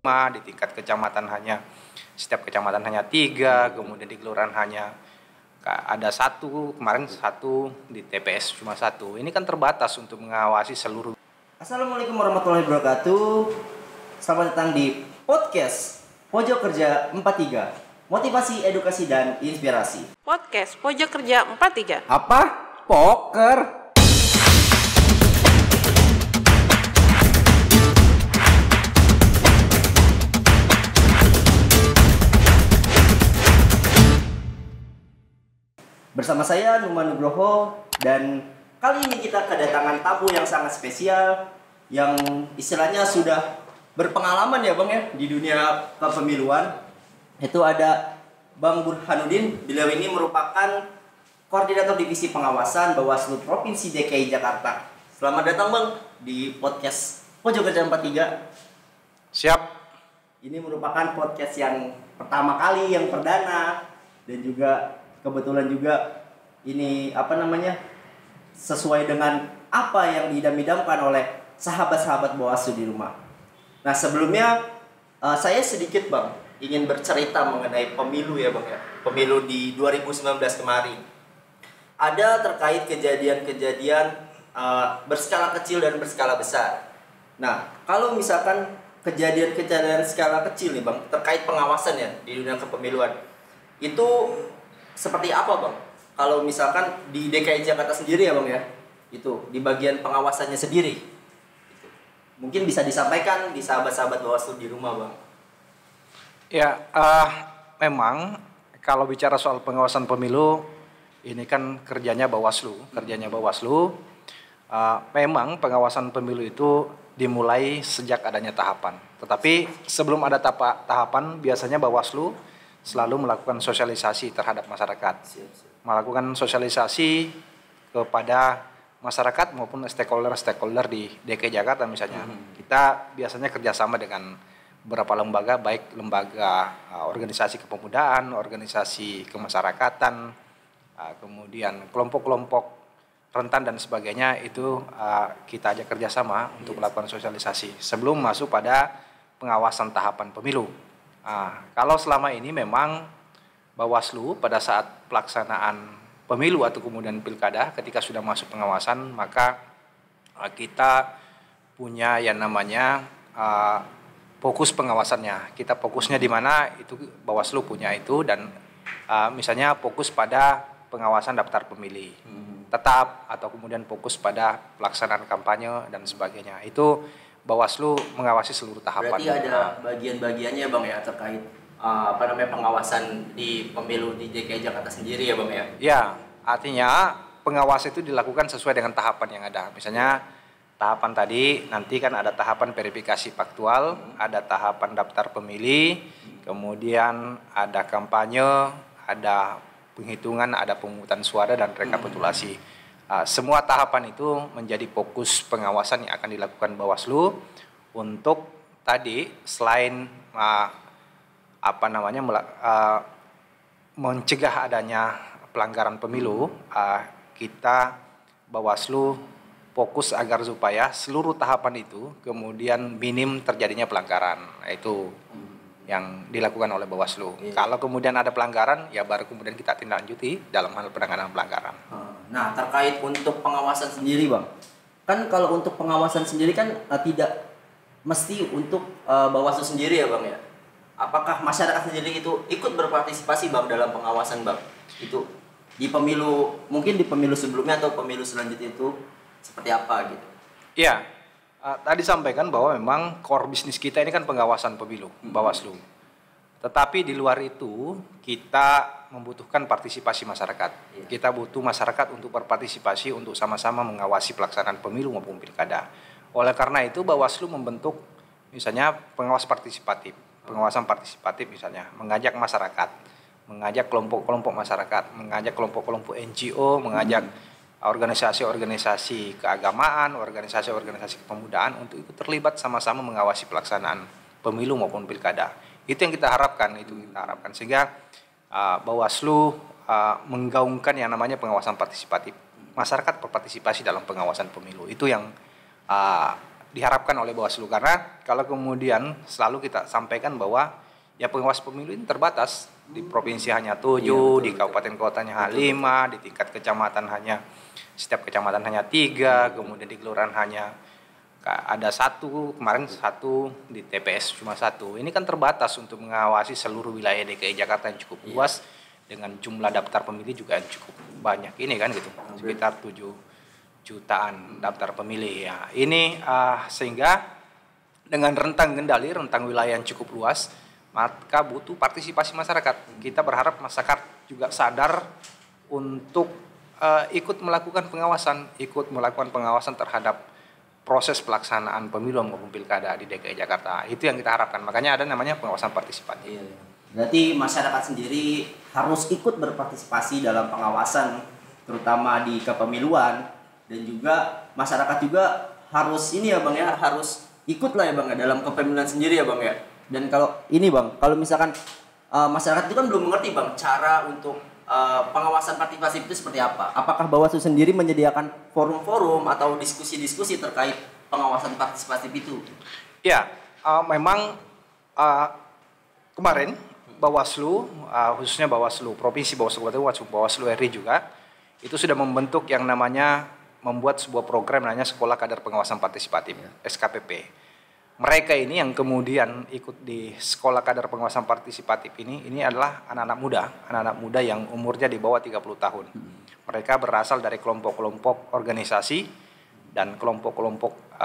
di tingkat kecamatan setiap kecamatan hanya 3, kemudian di kelurahan hanya ada 1, kemarin 1, di TPS cuma 1. Ini kan terbatas untuk mengawasi seluruh. Assalamualaikum warahmatullahi wabarakatuh. Selamat datang di podcast Pojok Kerja 43. Motivasi, edukasi, dan inspirasi. Podcast Pojok Kerja 43. Apa? Poker? Bersama saya Numan Nugroho, dan kali ini kita kedatangan tamu yang sangat spesial yang istilahnya sudah berpengalaman ya Bang ya di dunia kepemiluan. Itu ada Bang Burhanuddin. Beliau ini merupakan Koordinator Divisi Pengawasan Bawaslu Provinsi DKI Jakarta. Selamat datang Bang di podcast Pojok Kerja 43. Siap. Ini merupakan podcast yang pertama kali, yang perdana, dan juga kebetulan juga ini sesuai dengan apa yang diidam-idamkan oleh sahabat-sahabat Bawaslu di rumah. Nah sebelumnya saya sedikit Bang ingin bercerita mengenai pemilu ya Bang ya. Pemilu di 2019 kemarin. Ada terkait kejadian-kejadian berskala kecil dan berskala besar. Nah kalau misalkan kejadian-kejadian skala kecil nih Bang terkait pengawasan ya di dunia kepemiluan, itu seperti apa Bang? Kalau misalkan di DKI Jakarta sendiri ya Bang ya, itu di bagian pengawasannya sendiri, itu mungkin bisa disampaikan di sahabat-sahabat Bawaslu di rumah Bang. Ya, memang kalau bicara soal pengawasan pemilu, ini kan kerjanya Bawaslu. Memang pengawasan pemilu itu dimulai sejak adanya tahapan. Tetapi sebelum ada tahapan, biasanya Bawaslu selalu melakukan sosialisasi terhadap masyarakat. Melakukan sosialisasi kepada masyarakat maupun stakeholder di DKI Jakarta misalnya. Kita biasanya kerjasama dengan beberapa lembaga, baik lembaga organisasi kepemudaan, organisasi kemasyarakatan, kemudian kelompok-kelompok rentan dan sebagainya, itu kita ajak kerjasama untuk melakukan sosialisasi sebelum masuk pada pengawasan tahapan pemilu. Kalau selama ini memang Bawaslu pada saat pelaksanaan pemilu atau kemudian pilkada, ketika sudah masuk pengawasan, maka kita punya yang namanya fokus pengawasannya. Kita fokusnya di mana, itu Bawaslu punya itu, dan misalnya fokus pada pengawasan daftar pemilih tetap, atau kemudian fokus pada pelaksanaan kampanye dan sebagainya. Itu Bawaslu mengawasi seluruh tahapan. Berarti ada bagian-bagiannya Bang ya terkait pengawasan di pemilu di DKI Jakarta sendiri ya Bang ya? Ya, artinya pengawasan itu dilakukan sesuai dengan tahapan yang ada. Misalnya tahapan tadi, nanti kan ada tahapan verifikasi faktual, ada tahapan daftar pemilih, kemudian ada kampanye, ada penghitungan, ada pemungutan suara dan rekapitulasi. Semua tahapan itu menjadi fokus pengawasan yang akan dilakukan Bawaslu untuk tadi selain mencegah adanya pelanggaran pemilu, kita Bawaslu fokus agar supaya seluruh tahapan itu kemudian minim terjadinya pelanggaran. Itu yang dilakukan oleh Bawaslu. Kalau kemudian ada pelanggaran, ya baru kemudian kita tindak lanjuti dalam hal penanganan pelanggaran. Nah, terkait untuk pengawasan sendiri Bang, kan kalau untuk pengawasan sendiri kan tidak mesti untuk Bawaslu sendiri ya Bang ya. Apakah masyarakat sendiri itu ikut berpartisipasi Bang dalam pengawasan Bang? Itu di pemilu, mungkin di pemilu sebelumnya atau pemilu selanjutnya itu seperti apa gitu? Iya. Tadi sampaikan bahwa memang core bisnis kita ini kan pengawasan pemilu, Bawaslu. Tetapi di luar itu kita membutuhkan partisipasi masyarakat. Kita butuh masyarakat untuk berpartisipasi untuk sama-sama mengawasi pelaksanaan pemilu maupun pilkada. Oleh karena itu Bawaslu membentuk misalnya pengawasan partisipatif misalnya, mengajak masyarakat, mengajak kelompok-kelompok masyarakat, mengajak kelompok-kelompok NGO, mengajak organisasi-organisasi keagamaan, organisasi-organisasi kepemudaan untuk ikut terlibat sama-sama mengawasi pelaksanaan pemilu maupun pilkada. Itu yang kita harapkan, sehingga Bawaslu menggaungkan yang namanya pengawasan partisipatif. Masyarakat berpartisipasi dalam pengawasan pemilu. Itu yang diharapkan oleh Bawaslu, karena kalau kemudian selalu kita sampaikan bahwa ya pengawas pemilu ini terbatas, di provinsi hanya 7, di kabupaten kotanya hanya 5, di tingkat kecamatan hanya setiap kecamatan hanya 3, kemudian di kelurahan hanya ada 1, kemarin 1, di TPS cuma 1. Ini kan terbatas untuk mengawasi seluruh wilayah DKI Jakarta yang cukup luas dengan jumlah daftar pemilih juga yang cukup banyak ini kan gitu, sekitar 7 jutaan daftar pemilih ya. Ini sehingga dengan rentang kendali, rentang wilayah yang cukup luas, maka butuh partisipasi masyarakat. Kita berharap masyarakat juga sadar untuk ikut melakukan pengawasan terhadap proses pelaksanaan pemilu maupun pilkada di DKI Jakarta. Itu yang kita harapkan. Makanya ada namanya pengawasan partisipatif. Iya. Berarti masyarakat sendiri harus ikut berpartisipasi dalam pengawasan, terutama di kepemiluan, dan juga masyarakat juga harus ini ya Bang ya, harus ikut lah ya Bang ya dalam kepemiluan sendiri ya Bang ya. Dan kalau ini Bang, kalau misalkan masyarakat itu kan belum mengerti Bang cara untuk pengawasan partisipasi itu seperti apa. Apakah Bawaslu sendiri menyediakan forum-forum atau diskusi-diskusi terkait pengawasan partisipasi itu? Ya, memang kemarin Bawaslu, khususnya Bawaslu Provinsi, Bawaslu Kabupaten, Bawaslu RI juga, itu sudah membentuk yang namanya membuat sebuah program namanya Sekolah Kader Pengawasan Partisipatif, SKPP. Mereka ini yang kemudian ikut di Sekolah Kader Pengawasan Partisipatif ini adalah anak-anak muda yang umurnya di bawah 30 tahun. Mereka berasal dari kelompok-kelompok organisasi dan kelompok-kelompok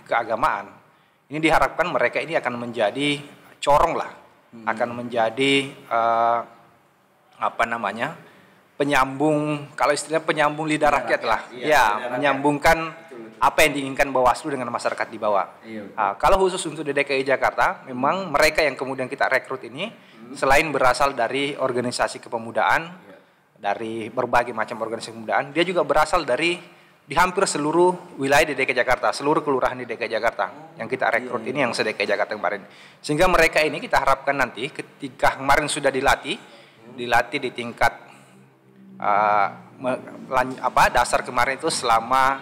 keagamaan. Ini diharapkan mereka ini akan menjadi corong lah, akan menjadi penyambung, kalau istilahnya penyambung lidah rakyat lah, menyambungkan apa yang diinginkan Bawaslu dengan masyarakat di bawah. Kalau khusus untuk di DKI Jakarta, memang mereka yang kemudian kita rekrut ini selain berasal dari organisasi kepemudaan, dari berbagai macam organisasi kepemudaan, dia juga berasal dari di hampir seluruh wilayah di DKI Jakarta, seluruh kelurahan di DKI Jakarta yang kita rekrut ini yang se-DKI Jakarta kemarin. Sehingga mereka ini kita harapkan nanti ketika kemarin sudah dilatih di tingkat dasar kemarin itu selama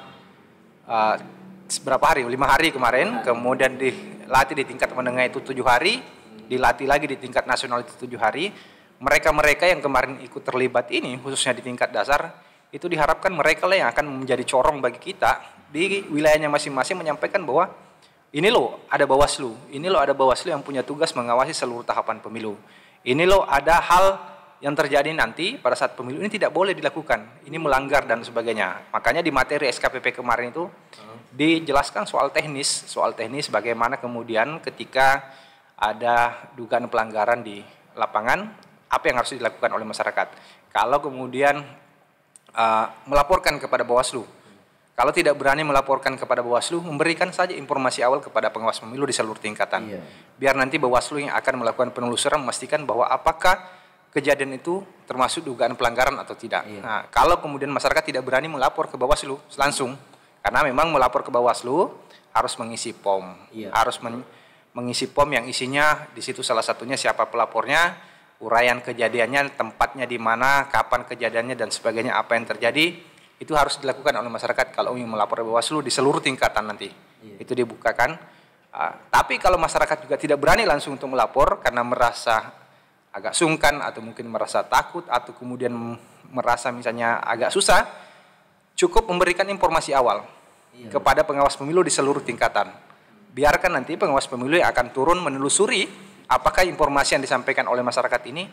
berapa hari? 5 hari kemarin, kemudian dilatih di tingkat menengah itu 7 hari, dilatih lagi di tingkat nasional itu 7 hari. Mereka-mereka yang kemarin ikut terlibat ini, khususnya di tingkat dasar, itu diharapkan mereka lah yang akan menjadi corong bagi kita di wilayahnya masing-masing, menyampaikan bahwa ini loh ada Bawaslu, ini loh ada Bawaslu yang punya tugas mengawasi seluruh tahapan pemilu. Ini loh ada hal yang terjadi nanti pada saat pemilu ini tidak boleh dilakukan, ini melanggar dan sebagainya. Makanya di materi SKPP kemarin itu dijelaskan soal teknis bagaimana kemudian ketika ada dugaan pelanggaran di lapangan, apa yang harus dilakukan oleh masyarakat. Kalau kemudian melaporkan kepada Bawaslu, kalau tidak berani melaporkan kepada Bawaslu, memberikan saja informasi awal kepada pengawas pemilu di seluruh tingkatan. Biar nanti Bawaslu yang akan melakukan penelusuran memastikan bahwa apakah kejadian itu termasuk dugaan pelanggaran atau tidak. Nah, kalau kemudian masyarakat tidak berani melapor ke Bawaslu langsung, karena memang melapor ke Bawaslu harus mengisi POM, harus mengisi POM yang isinya di situ salah satunya siapa pelapornya, uraian kejadiannya, tempatnya di mana, kapan kejadiannya dan sebagainya, apa yang terjadi, itu harus dilakukan oleh masyarakat kalau ingin melapor ke Bawaslu di seluruh tingkatan nanti. Itu dibukakan. Tapi kalau masyarakat juga tidak berani langsung untuk melapor karena merasa agak sungkan atau mungkin merasa takut atau kemudian merasa misalnya agak susah, cukup memberikan informasi awal kepada pengawas pemilu di seluruh tingkatan. Biarkan nanti pengawas pemilu yang akan turun menelusuri apakah informasi yang disampaikan oleh masyarakat ini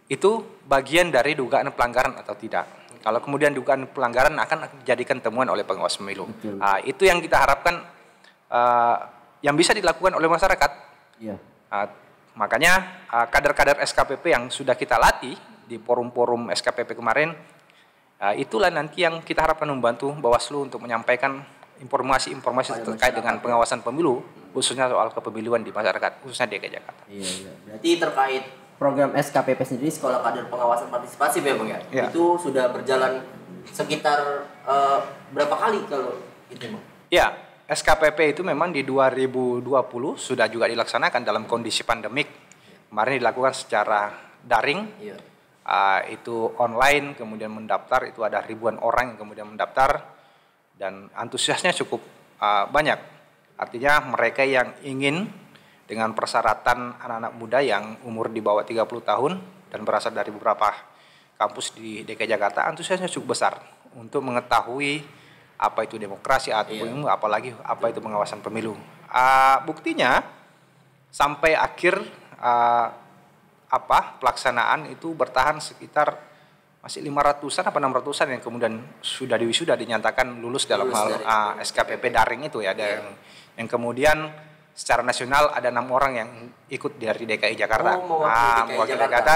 itu bagian dari dugaan pelanggaran atau tidak. Kalau kemudian dugaan pelanggaran akan dijadikan temuan oleh pengawas pemilu. Itu yang kita harapkan yang bisa dilakukan oleh masyarakat. Makanya kader-kader SKPP yang sudah kita latih di forum-forum SKPP kemarin, itulah nanti yang kita harapkan membantu Bawaslu untuk menyampaikan informasi-informasi terkait dengan pengawasan pemilu, khususnya soal kepemiluan di masyarakat, khususnya DKI Jakarta. Berarti terkait program SKPP sendiri, Sekolah Kader Pengawasan Partisipasi ya Bang ya? Itu sudah berjalan sekitar berapa kali kalau itu Bang? Ya. SKPP itu memang di 2020 sudah juga dilaksanakan dalam kondisi pandemik. Kemarin dilakukan secara daring, itu online, kemudian mendaftar, itu ada ribuan orang yang kemudian mendaftar, dan antusiasnya cukup banyak. Artinya mereka yang ingin dengan persyaratan anak-anak muda yang umur di bawah 30 tahun dan berasal dari beberapa kampus di DKI Jakarta, antusiasnya cukup besar untuk mengetahui apa itu demokrasi atau apalagi apa itu pengawasan pemilu. Buktinya sampai akhir pelaksanaan itu bertahan sekitar masih 500-an apa 600-an yang kemudian sudah diwisuda dinyatakan lulus dalam hal SKPP daring itu ya. Yang kemudian secara nasional ada 6 orang yang ikut dari DKI Jakarta. Mewakili Jakarta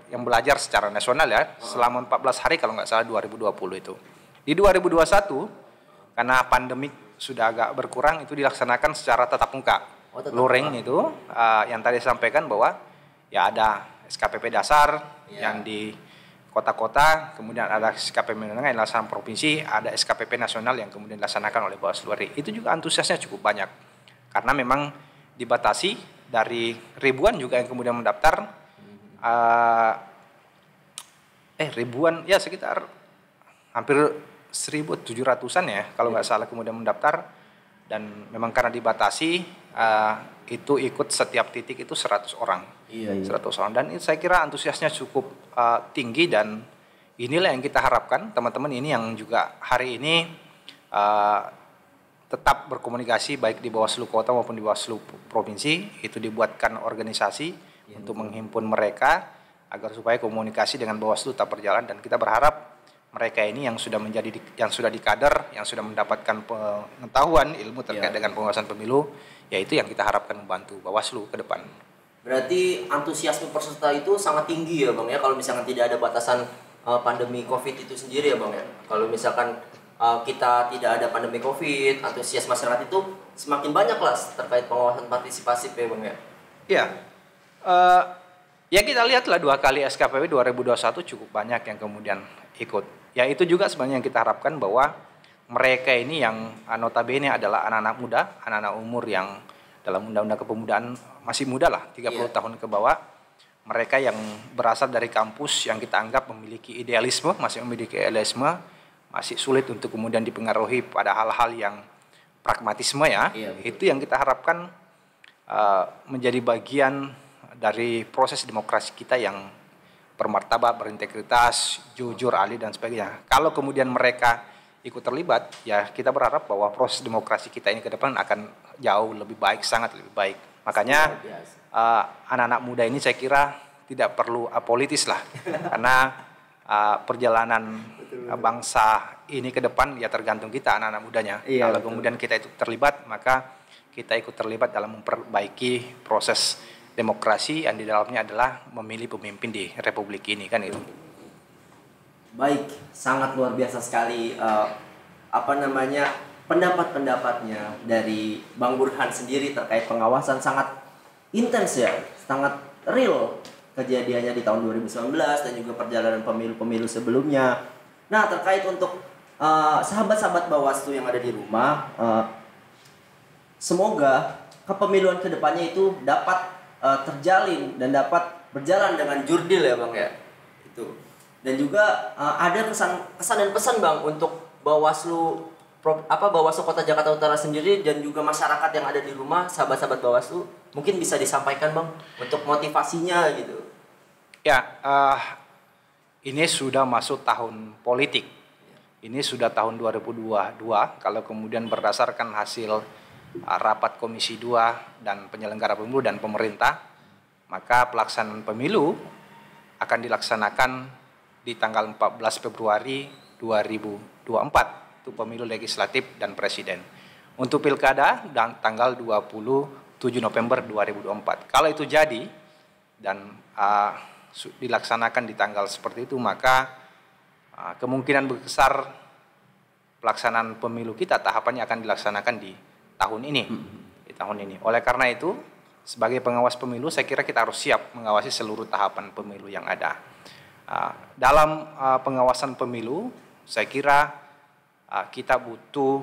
yang belajar secara nasional ya selama 14 hari kalau nggak salah 2020 itu. Di 2021 karena pandemik sudah agak berkurang itu dilaksanakan secara tatap muka. Luring itu yang tadi disampaikan bahwa ya ada SKPP dasar yang di kota-kota, kemudian ada SKPP menengah yang dilaksanakan provinsi, ada SKPP nasional yang kemudian dilaksanakan oleh Bawaslu RI. Itu juga antusiasnya cukup banyak karena memang dibatasi dari ribuan juga yang kemudian mendaftar, ribuan ya sekitar hampir 1.700-an ya kalau nggak salah kemudian mendaftar, dan memang karena dibatasi itu ikut setiap titik itu 100 orang. 100 orang, dan saya kira antusiasnya cukup tinggi, dan inilah yang kita harapkan teman-teman ini yang juga hari ini tetap berkomunikasi baik di Bawaslu Kota maupun di Bawaslu Provinsi, itu dibuatkan organisasi untuk menghimpun mereka agar supaya komunikasi dengan Bawaslu tetap berjalan, dan kita berharap mereka ini yang sudah dikader, yang sudah mendapatkan pengetahuan ilmu terkait dengan pengawasan pemilu, yaitu yang kita harapkan membantu Bawaslu ke depan. Berarti antusiasme peserta itu sangat tinggi ya Bang ya, kalau misalkan tidak ada batasan pandemi COVID itu sendiri ya Bang ya. Kalau misalkan kita tidak ada pandemi COVID, antusias masyarakat itu semakin banyak lah terkait pengawasan partisipasi ya Bang ya. Iya. Ya kita lihatlah 2 kali SKPP 2021 cukup banyak yang kemudian ikut. Ya itu juga sebenarnya yang kita harapkan bahwa mereka ini yang notabene adalah anak-anak muda, anak-anak umur yang dalam undang-undang kepemudaan masih muda lah, 30 tahun ke bawah. Mereka yang berasal dari kampus yang kita anggap memiliki idealisme, masih sulit untuk kemudian dipengaruhi pada hal-hal yang pragmatisme ya. Itu yang kita harapkan menjadi bagian dari proses demokrasi kita yang bermartabat, berintegritas, jujur, adil dan sebagainya. Kalau kemudian mereka ikut terlibat, ya kita berharap bahwa proses demokrasi kita ini ke depan akan jauh lebih baik, sangat lebih baik. Makanya anak-anak muda ini saya kira tidak perlu apolitis lah, karena perjalanan bangsa ini ke depan ya tergantung kita anak-anak mudanya. Kalau kemudian kita itu terlibat, maka kita ikut terlibat dalam memperbaiki proses demokrasi yang di dalamnya adalah memilih pemimpin di republik ini kan itu. Baik, sangat luar biasa sekali pendapat-pendapatnya dari Bang Burhan sendiri terkait pengawasan, sangat intens ya, sangat real kejadiannya di tahun 2019 dan juga perjalanan pemilu-pemilu sebelumnya. Nah, terkait untuk sahabat-sahabat Bawaslu yang ada di rumah, semoga kepemiluan kedepannya itu dapat terjalin dan dapat berjalan dengan jurdil ya Bang ya. Itu. Dan juga ada kesan dan pesan Bang untuk Bawaslu Kota Jakarta Utara sendiri dan juga masyarakat yang ada di rumah, sahabat-sahabat Bawaslu, mungkin bisa disampaikan Bang untuk motivasinya gitu. Ya, ini sudah masuk tahun politik. Ini sudah tahun 2022 kalau kemudian berdasarkan hasil rapat Komisi 2 dan penyelenggara pemilu dan pemerintah, maka pelaksanaan pemilu akan dilaksanakan di tanggal 14 Februari 2024 itu pemilu legislatif dan presiden. Untuk pilkada dan tanggal 27 November 2024. Kalau itu jadi dan dilaksanakan di tanggal seperti itu, maka kemungkinan besar pelaksanaan pemilu kita tahapannya akan dilaksanakan di tahun ini. Oleh karena itu, sebagai pengawas pemilu, saya kira kita harus siap mengawasi seluruh tahapan pemilu yang ada. Dalam pengawasan pemilu, saya kira kita butuh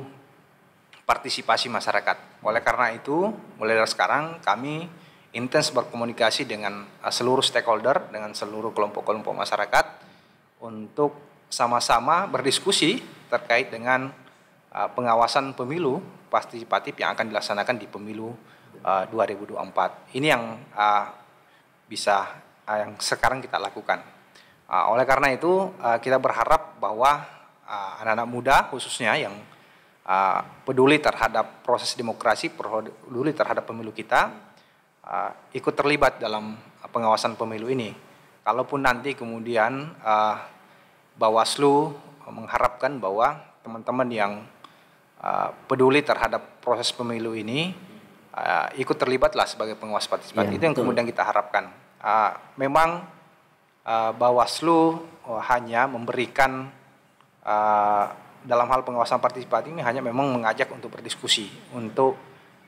partisipasi masyarakat. Oleh karena itu, mulai dari sekarang kami intens berkomunikasi dengan seluruh stakeholder, dengan seluruh kelompok-kelompok masyarakat untuk sama-sama berdiskusi terkait dengan pengawasan pemilu partisipatif yang akan dilaksanakan di pemilu 2024. Ini yang yang sekarang kita lakukan. Oleh karena itu kita berharap bahwa anak-anak muda khususnya yang peduli terhadap proses demokrasi, peduli terhadap pemilu kita, ikut terlibat dalam pengawasan pemilu ini. Kalaupun nanti kemudian Bawaslu mengharapkan bahwa teman-teman yang peduli terhadap proses pemilu ini ikut terlibatlah sebagai pengawas partisipatif. Itu yang kemudian kita harapkan. Memang Bawaslu hanya memberikan dalam hal pengawasan partisipatif ini hanya memang mengajak untuk berdiskusi, untuk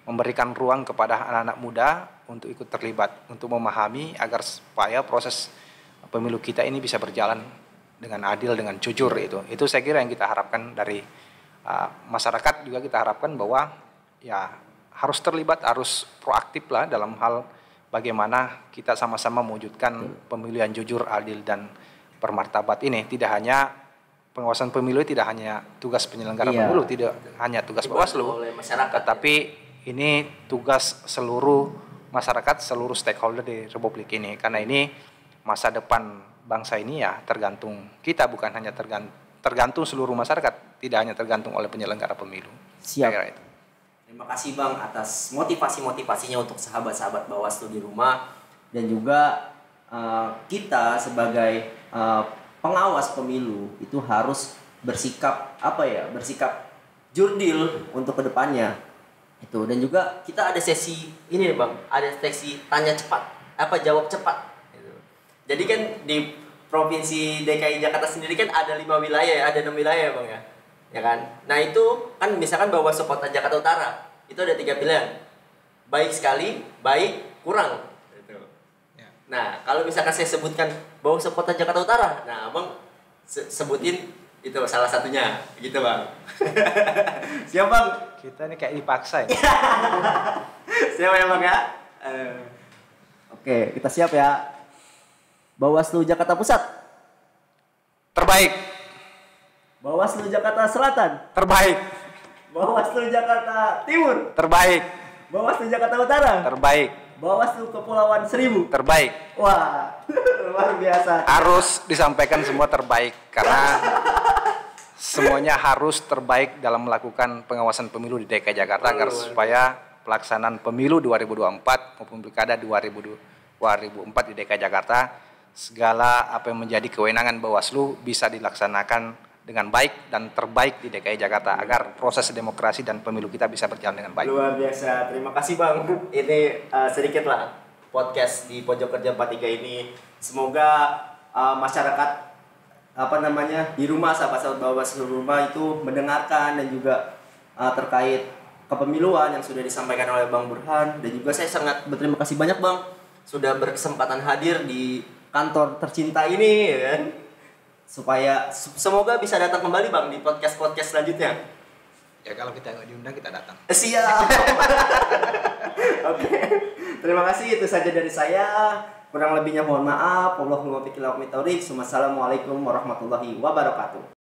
memberikan ruang kepada anak-anak muda untuk ikut terlibat, untuk memahami agar supaya proses pemilu kita ini bisa berjalan dengan adil, dengan jujur. Itu saya kira yang kita harapkan dari masyarakat. Juga kita harapkan bahwa ya harus terlibat, harus proaktif lah dalam hal bagaimana kita sama-sama mewujudkan pemilu yang jujur, adil dan bermartabat ini. Tidak hanya pengawasan pemilu, tidak hanya tugas penyelenggara pemilu, tidak hanya tugas Bawaslu, tetapi ini tugas seluruh masyarakat, seluruh stakeholder di Republik ini. Karena ini masa depan bangsa ini ya tergantung kita, bukan hanya tergantung seluruh masyarakat, tidak hanya tergantung oleh penyelenggara pemilu. Siap. Itu. Terima kasih Bang atas motivasi-motivasinya untuk sahabat-sahabat Bawaslu di rumah, dan juga kita sebagai pengawas pemilu itu harus bersikap bersikap jurdil untuk kedepannya itu. Dan juga kita ada sesi ini nih Bang, ada sesi tanya cepat, jawab cepat gitu. Jadi kan di Provinsi DKI Jakarta sendiri kan ada 5 wilayah, ada 6 wilayah Bang ya kan. Nah itu kan misalkan Bawaslu Kota Jakarta Utara itu ada 3 pilihan, baik sekali, baik, kurang. Nah, kalau misalkan saya sebutkan Bawaslu Kota Jakarta Utara, nah Abang sebutin itu salah satunya, gitu Bang. Siap Bang? Kita ini kayak dipaksa ya. Siap ya Bang ya? Oke, kita siap ya. Bawaslu Jakarta Pusat. Terbaik. Bawaslu Jakarta Selatan. Terbaik. Bawaslu Jakarta Timur. Terbaik. Bawaslu Jakarta Utara. Terbaik. Bawaslu Kepulauan Seribu. Terbaik. Wah, luar biasa. Harus disampaikan semua terbaik karena semuanya harus terbaik dalam melakukan pengawasan pemilu di DKI Jakarta agar supaya pelaksanaan pemilu 2024 maupun pilkada 2024 di DKI Jakarta segala apa yang menjadi kewenangan Bawaslu bisa dilaksanakan dengan baik dan terbaik di DKI Jakarta agar proses demokrasi dan pemilu kita bisa berjalan dengan baik. Luar biasa, terima kasih Bang. Ini sedikit lah podcast di Pojok Kerja 43 ini. Semoga masyarakat di rumah, sahabat-sahabat Bawaslu rumah itu mendengarkan dan juga terkait kepemiluan yang sudah disampaikan oleh Bang Burhan. Dan juga saya sangat berterima kasih banyak Bang sudah berkesempatan hadir di kantor tercinta ini ya kan. Supaya semoga bisa datang kembali Bang di podcast-podcast selanjutnya. Ya kalau kita nggak diundang kita datang. Siap. Oke. Terima kasih, itu saja dari saya. Kurang lebihnya mohon maaf. Wassalamualaikum warahmatullahi wabarakatuh.